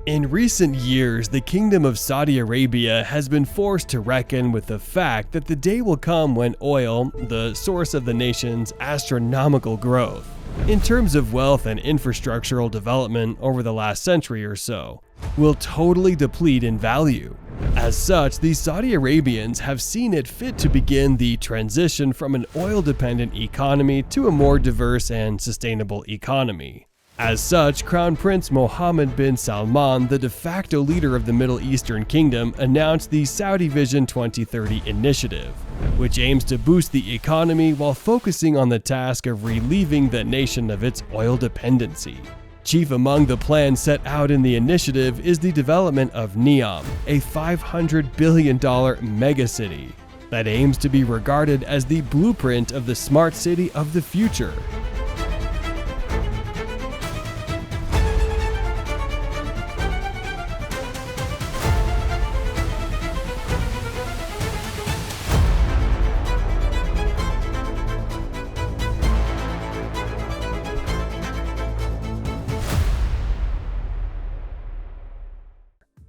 In recent years, the Kingdom of Saudi Arabia has been forced to reckon with the fact that the day will come when oil, the source of the nation's astronomical growth, in terms of wealth and infrastructural development over the last century or so, will totally deplete in value. As such, the Saudi Arabians have seen it fit to begin the transition from an oil-dependent economy to a more diverse and sustainable economy. As such, Crown Prince Mohammed bin Salman, the de facto leader of the Middle Eastern Kingdom, announced the Saudi Vision 2030 initiative, which aims to boost the economy while focusing on the task of relieving the nation of its oil dependency. Chief among the plans set out in the initiative is the development of NEOM, a $500 billion megacity that aims to be regarded as the blueprint of the smart city of the future.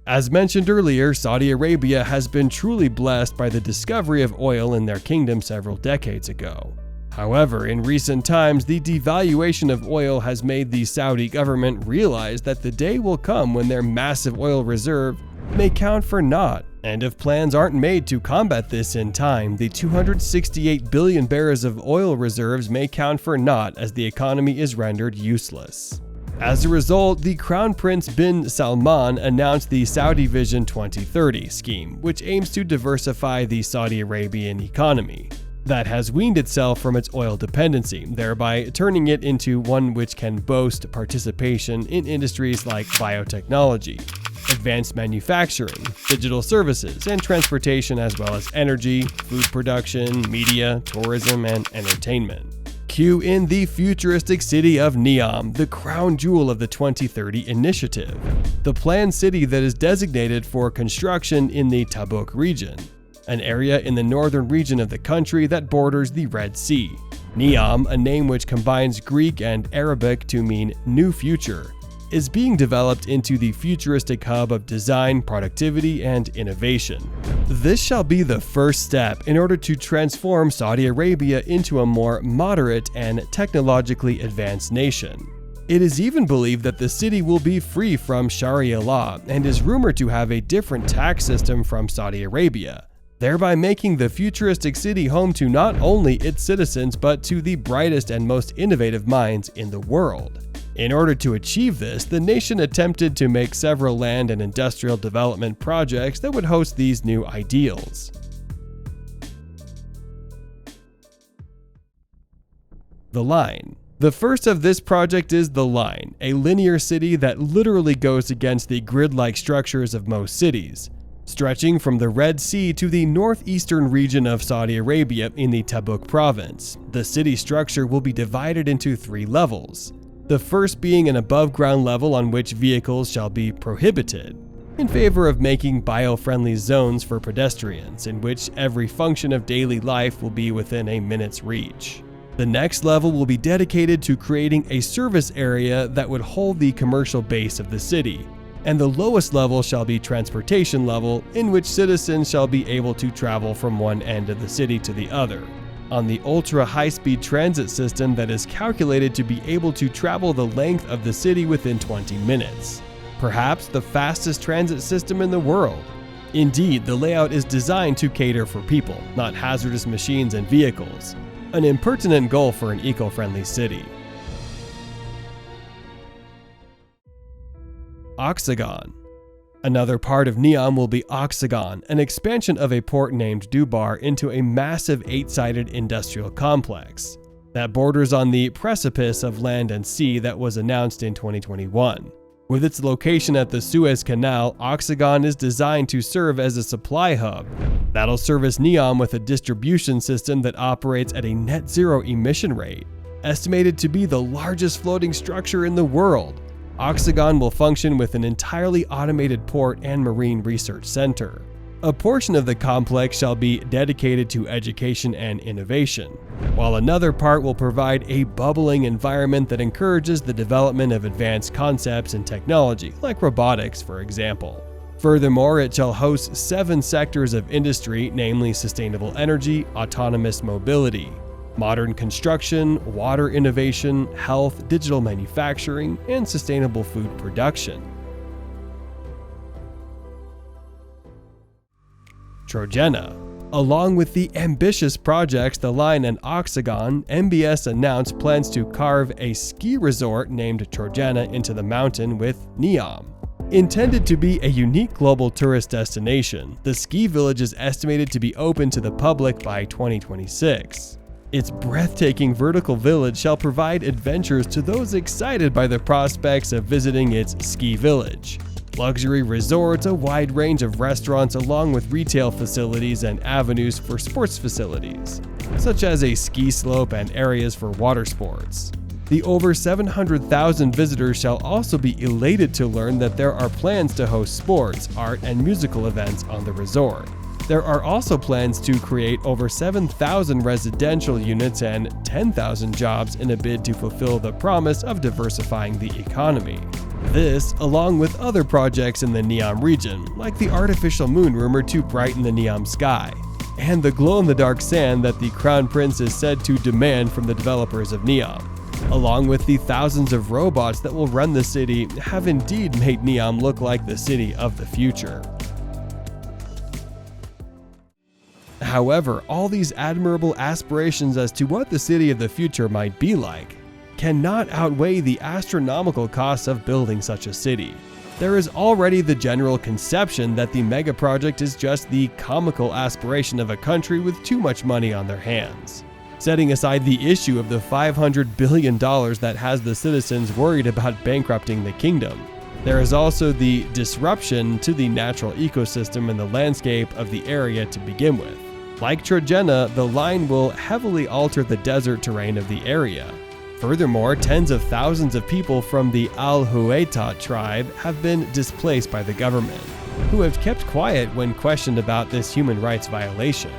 As mentioned earlier, Saudi Arabia has been truly blessed by the discovery of oil in their kingdom several decades ago. However, in recent times, the devaluation of oil has made the Saudi government realize that the day will come when their massive oil reserve may count for naught, and if plans aren't made to combat this in time, the 268 billion barrels of oil reserves may count for naught as the economy is rendered useless. As a result, the Crown Prince bin Salman announced the Saudi Vision 2030 scheme, which aims to diversify the Saudi Arabian economy that has weaned itself from its oil dependency, thereby turning it into one which can boast participation in industries like biotechnology, advanced manufacturing, digital services, and transportation, as well as energy, food production, media, tourism, and entertainment. Cue in the futuristic city of NEOM, the crown jewel of the 2030 initiative, the planned city that is designated for construction in the Tabuk region, an area in the northern region of the country that borders the Red Sea. NEOM, a name which combines Greek and Arabic to mean new future, is being developed into the futuristic hub of design, productivity, and innovation. This shall be the first step in order to transform Saudi Arabia into a more moderate and technologically advanced nation. It is even believed that the city will be free from Sharia law and is rumored to have a different tax system from Saudi Arabia, thereby making the futuristic city home to not only its citizens but to the brightest and most innovative minds in the world. In order to achieve this, the nation attempted to make several land and industrial development projects that would host these new ideals. The Line. The first of this project is The Line, a linear city that literally goes against the grid-like structures of most cities, stretching from the Red Sea to the northeastern region of Saudi Arabia in the Tabuk province. The city structure will be divided into 3 levels. The first being an above-ground level on which vehicles shall be prohibited, in favor of making bio-friendly zones for pedestrians, in which every function of daily life will be within a minute's reach. The next level will be dedicated to creating a service area that would hold the commercial base of the city, and the lowest level shall be transportation level, in which citizens shall be able to travel from one end of the city to the other, on the ultra-high-speed transit system that is calculated to be able to travel the length of the city within 20 minutes. Perhaps the fastest transit system in the world. Indeed, the layout is designed to cater for people, not hazardous machines and vehicles, an impertinent goal for an eco-friendly city. Octagon. Another part of NEOM will be Octagon, an expansion of a port named Dubar into a massive 8-sided industrial complex that borders on the precipice of land and sea that was announced in 2021. With its location at the Suez Canal, Octagon is designed to serve as a supply hub that'll service NEOM with a distribution system that operates at a net zero emission rate, estimated to be the largest floating structure in the world. Octagon will function with an entirely automated port and marine research center. A portion of the complex shall be dedicated to education and innovation, while another part will provide a bubbling environment that encourages the development of advanced concepts and technology, like robotics, for example. Furthermore, it shall host 7 sectors of industry, namely sustainable energy, autonomous mobility, modern construction, water innovation, health, digital manufacturing, and sustainable food production. Georgiana. Along with the ambitious projects The Line and Octagon, MBS announced plans to carve a ski resort named Georgiana into the mountain with NEOM. Intended to be a unique global tourist destination, the ski village is estimated to be open to the public by 2026. Its breathtaking vertical village shall provide adventures to those excited by the prospects of visiting its ski village. Luxury resorts, a wide range of restaurants along with retail facilities and avenues for sports facilities, such as a ski slope and areas for water sports. The over 700,000 visitors shall also be elated to learn that there are plans to host sports, art, and musical events on the resort. There are also plans to create over 7,000 residential units and 10,000 jobs in a bid to fulfill the promise of diversifying the economy. This, along with other projects in the NEOM region, like the artificial moon rumored to brighten the NEOM sky, and the glow-in-the-dark sand that the Crown Prince is said to demand from the developers of NEOM, along with the thousands of robots that will run the city, have indeed made NEOM look like the city of the future. However, all these admirable aspirations as to what the city of the future might be like cannot outweigh the astronomical costs of building such a city. There is already the general conception that the Megaproject is just the comical aspiration of a country with too much money on their hands. Setting aside the issue of the $500 billion that has the citizens worried about bankrupting the kingdom, there is also the disruption to the natural ecosystem and the landscape of the area to begin with. Like Georgiana, the line will heavily alter the desert terrain of the area. Furthermore, tens of thousands of people from the Al-Huwaita tribe have been displaced by the government, who have kept quiet when questioned about this human rights violation.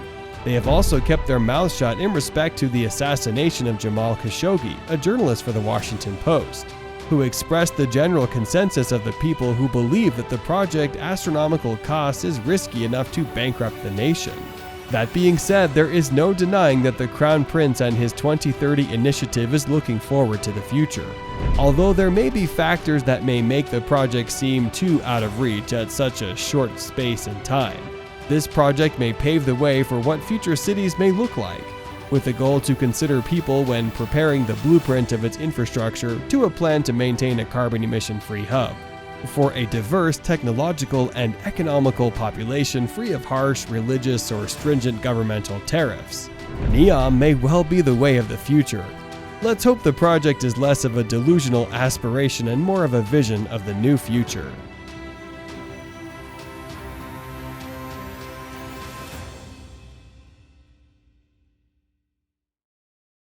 They have also kept their mouths shut in respect to the assassination of Jamal Khashoggi, a journalist for the Washington Post, who expressed the general consensus of the people who believe that the project astronomical cost is risky enough to bankrupt the nation. That being said, there is no denying that the Crown Prince and his 2030 initiative is looking forward to the future. Although there may be factors that may make the project seem too out of reach at such a short space in time, this project may pave the way for what future cities may look like, with the goal to consider people when preparing the blueprint of its infrastructure to a plan to maintain a carbon emission-free hub, for a diverse, technological, and economical population free of harsh, religious, or stringent governmental tariffs. NEOM may well be the way of the future. Let's hope the project is less of a delusional aspiration and more of a vision of the new future.